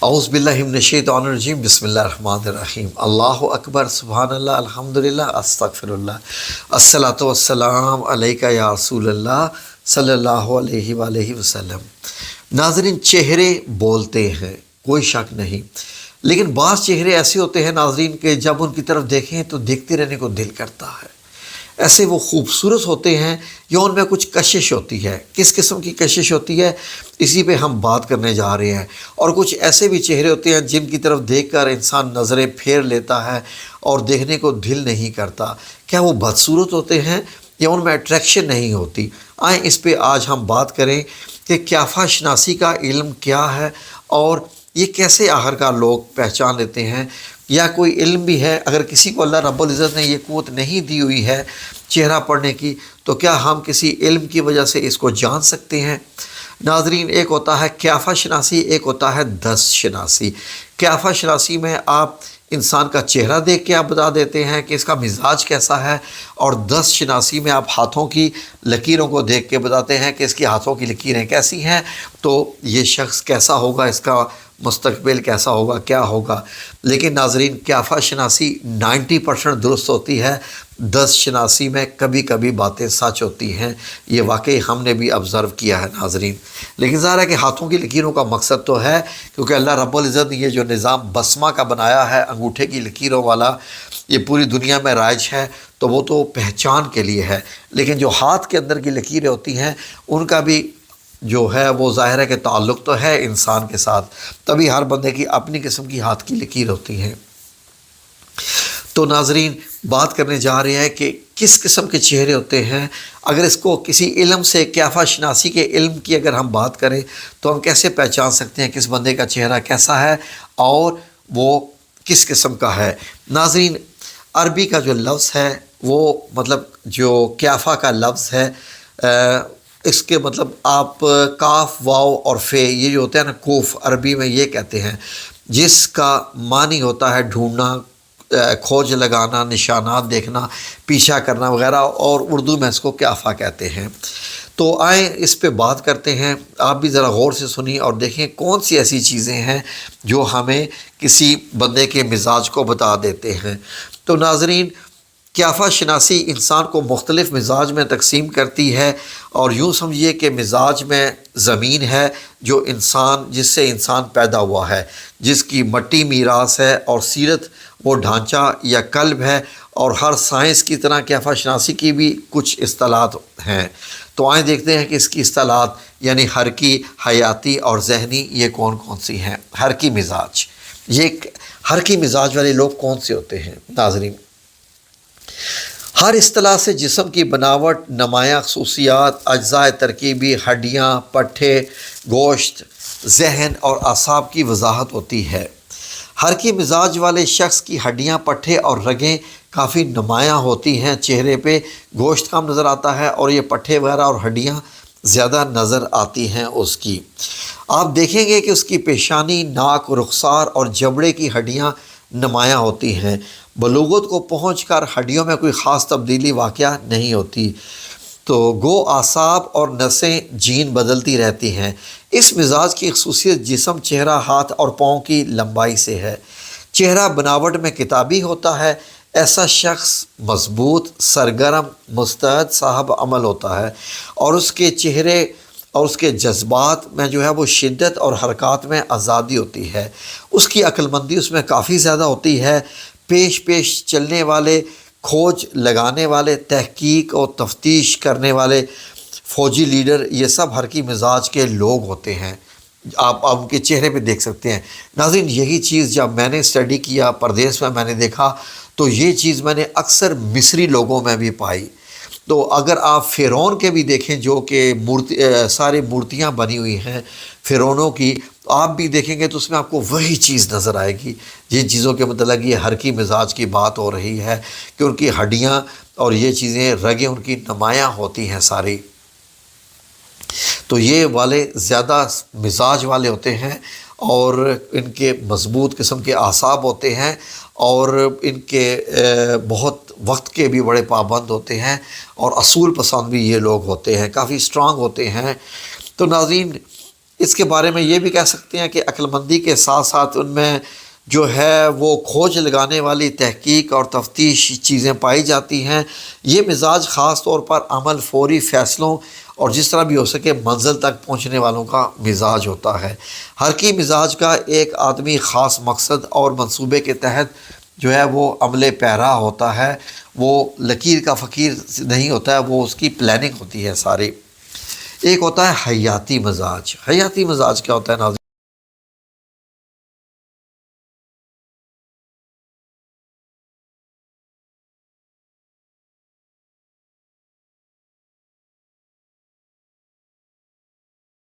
اعوذ باللہ من الشیطان الرجیم بسم اللہ الرحمن الرحیم اللہ اکبر سبحان اللہ الحمدللہ استغفر اللہ الصلاۃ والسلام علیکہ یا رسول اللہ صلی اللہ علیہ وآلہ وسلم۔ ناظرین، چہرے بولتے ہیں، کوئی شک نہیں، لیکن بعض چہرے ایسے ہوتے ہیں ناظرین کہ جب ان کی طرف دیکھیں تو دیکھتے رہنے کو دل کرتا ہے۔ ایسے وہ خوبصورت ہوتے ہیں یا ان میں کچھ کشش ہوتی ہے۔ کس قسم کی کشش ہوتی ہے، اسی پہ ہم بات کرنے جا رہے ہیں۔ اور کچھ ایسے بھی چہرے ہوتے ہیں جن کی طرف دیکھ کر انسان نظریں پھیر لیتا ہے اور دیکھنے کو دل نہیں کرتا۔ کیا وہ بدصورت ہوتے ہیں یا ان میں اٹریکشن نہیں ہوتی؟ آئیں اس پہ آج ہم بات کریں کہ قیافہ شناسی کا علم کیا ہے اور یہ کیسے آخرکار لوگ پہچان لیتے ہیں، یا کوئی علم بھی ہے۔ اگر کسی کو اللہ رب العزت نے یہ قوت نہیں دی ہوئی ہے چہرہ پڑھنے کی، تو کیا ہم کسی علم کی وجہ سے اس کو جان سکتے ہیں؟ ناظرین، ایک ہوتا ہے قیافہ شناسی، ایک ہوتا ہے دست شناسی۔ قیافہ شناسی میں آپ انسان کا چہرہ دیکھ کے آپ بتا دیتے ہیں کہ اس کا مزاج کیسا ہے، اور دست شناسی میں آپ ہاتھوں کی لکیروں کو دیکھ کے بتاتے ہیں کہ اس کی ہاتھوں کی لکیریں کیسی ہیں، تو یہ شخص کیسا ہوگا، اس کا مستقبل کیسا ہوگا، کیا ہوگا۔ لیکن ناظرین، قیافہ شناسی 90% درست ہوتی ہے، دست شناسی میں کبھی کبھی باتیں سچ ہوتی ہیں۔ یہ واقعی ہم نے بھی آبزرو کیا ہے ناظرین۔ لیکن ظاہر ہے کہ ہاتھوں کی لکیروں کا مقصد تو ہے، کیونکہ اللہ رب العزت نے یہ جو نظام بسمہ کا بنایا ہے، انگوٹھے کی لکیروں والا، یہ پوری دنیا میں رائج ہے، تو وہ تو پہچان کے لیے ہے۔ لیکن جو ہاتھ کے اندر کی لکیریں ہوتی ہیں، ان کا بھی جو ہے وہ ظاہر ہے کہ تعلق تو ہے انسان کے ساتھ، تبھی ہر بندے کی اپنی قسم کی ہاتھ کی لکیر ہوتی ہیں۔ تو ناظرین، بات کرنے جا رہے ہیں کہ کس قسم کے چہرے ہوتے ہیں۔ اگر اس کو کسی علم سے، قیافہ شناسی کے علم کی اگر ہم بات کریں تو ہم کیسے پہچان سکتے ہیں کس بندے کا چہرہ کیسا ہے اور وہ کس قسم کا ہے؟ ناظرین، عربی کا جو لفظ ہے وہ مطلب جو قیافہ کا لفظ ہے، اس کے مطلب آپ کاف، واو اور فے، یہ جو ہوتا ہے نا کوف، عربی میں یہ کہتے ہیں، جس کا معنی ہوتا ہے ڈھونڈنا، کھوج لگانا، نشانات دیکھنا، پیچھا کرنا وغیرہ، اور اردو میں اس کو قیافہ کہتے ہیں۔ تو آئیں اس پہ بات کرتے ہیں۔ آپ بھی ذرا غور سے سنیں اور دیکھیں کون سی ایسی چیزیں ہیں جو ہمیں کسی بندے کے مزاج کو بتا دیتے ہیں۔ تو ناظرین، قیافہ شناسی انسان کو مختلف مزاج میں تقسیم کرتی ہے، اور یوں سمجھیے کہ مزاج میں زمین ہے جو جس سے انسان پیدا ہوا ہے، جس کی مٹی میراث ہے، اور سیرت وہ ڈھانچہ یا قلب ہے، اور ہر سائنس کی طرح قیافہ شناسی کی بھی کچھ اصطلاحات ہیں۔ تو آئیں دیکھتے ہیں کہ اس کی اصطلاحات یعنی حرکی، حیاتی اور ذہنی یہ کون کون سی ہیں۔ حرکی مزاج، یہ حرکی مزاج والے لوگ کون سے ہوتے ہیں؟ ناظرین، ہر اصطلاح سے جسم کی بناوٹ، نمایاں خصوصیات، اجزاء ترکیبی، ہڈیاں، پٹھے، گوشت، ذہن اور اعصاب کی وضاحت ہوتی ہے۔ حرکی مزاج والے شخص کی ہڈیاں، پٹھے اور رگیں کافی نمایاں ہوتی ہیں، چہرے پہ گوشت کم نظر آتا ہے، اور یہ پٹھے وغیرہ اور ہڈیاں زیادہ نظر آتی ہیں اس کی۔ آپ دیکھیں گے کہ اس کی پیشانی، ناک، رخسار اور جبڑے کی ہڈیاں نمایاں ہوتی ہیں۔ بلوغت کو پہنچ کر ہڈیوں میں کوئی خاص تبدیلی واقع نہیں ہوتی، تو گو اعصاب اور نسیں جین بدلتی رہتی ہیں۔ اس مزاج کی خصوصیت جسم، چہرہ، ہاتھ اور پاؤں کی لمبائی سے ہے۔ چہرہ بناوٹ میں کتابی ہوتا ہے۔ ایسا شخص مضبوط، سرگرم، مستعد، صاحب عمل ہوتا ہے، اور اس کے چہرے اور اس کے جذبات میں جو ہے وہ شدت اور حرکات میں آزادی ہوتی ہے۔ اس کی عقل مندی اس میں کافی زیادہ ہوتی ہے۔ پیش چلنے والے، کھوج لگانے والے، تحقیق اور تفتیش کرنے والے، فوجی لیڈر، یہ سب حرکی مزاج کے لوگ ہوتے ہیں۔ آپ ان کے چہرے پہ دیکھ سکتے ہیں۔ ناظرین، یہی چیز جب میں نے اسٹڈی کیا پردیس میں، میں نے دیکھا تو یہ چیز میں نے اکثر مصری لوگوں میں بھی پائی۔ تو اگر آپ فرعون کے بھی دیکھیں، جو کہ ساری مورتیاں بنی ہوئی ہیں فرعونوں کی، تو آپ بھی دیکھیں گے تو اس میں آپ کو وہی چیز نظر آئے گی۔ جن چیزوں کے متعلق یہ حرکی مزاج کی بات ہو رہی ہے کہ ان کی ہڈیاں اور یہ چیزیں، رگیں ان کی نمایاں ہوتی ہیں ساری۔ تو یہ والے زیادہ مزاج والے ہوتے ہیں، اور ان کے مضبوط قسم کے اعصاب ہوتے ہیں، اور ان کے بہت وقت کے بھی بڑے پابند ہوتے ہیں، اور اصول پسند بھی یہ لوگ ہوتے ہیں، کافی اسٹرانگ ہوتے ہیں۔ تو ناظرین، اس کے بارے میں یہ بھی کہہ سکتے ہیں کہ عقل مندی کے ساتھ ساتھ ان میں جو ہے وہ کھوج لگانے والی تحقیق اور تفتیش چیزیں پائی جاتی ہیں۔ یہ مزاج خاص طور پر عمل، فوری فیصلوں اور جس طرح بھی ہو سکے منزل تک پہنچنے والوں کا مزاج ہوتا ہے۔ ہر کی مزاج کا ایک آدمی خاص مقصد اور منصوبے کے تحت جو ہے وہ عمل پیرا ہوتا ہے، وہ لکیر کا فقیر نہیں ہوتا ہے، وہ اس کی پلاننگ ہوتی ہے ساری۔ ایک ہوتا ہے حیاتی مزاج۔ حیاتی مزاج کیا ہوتا ہے ناظرین؟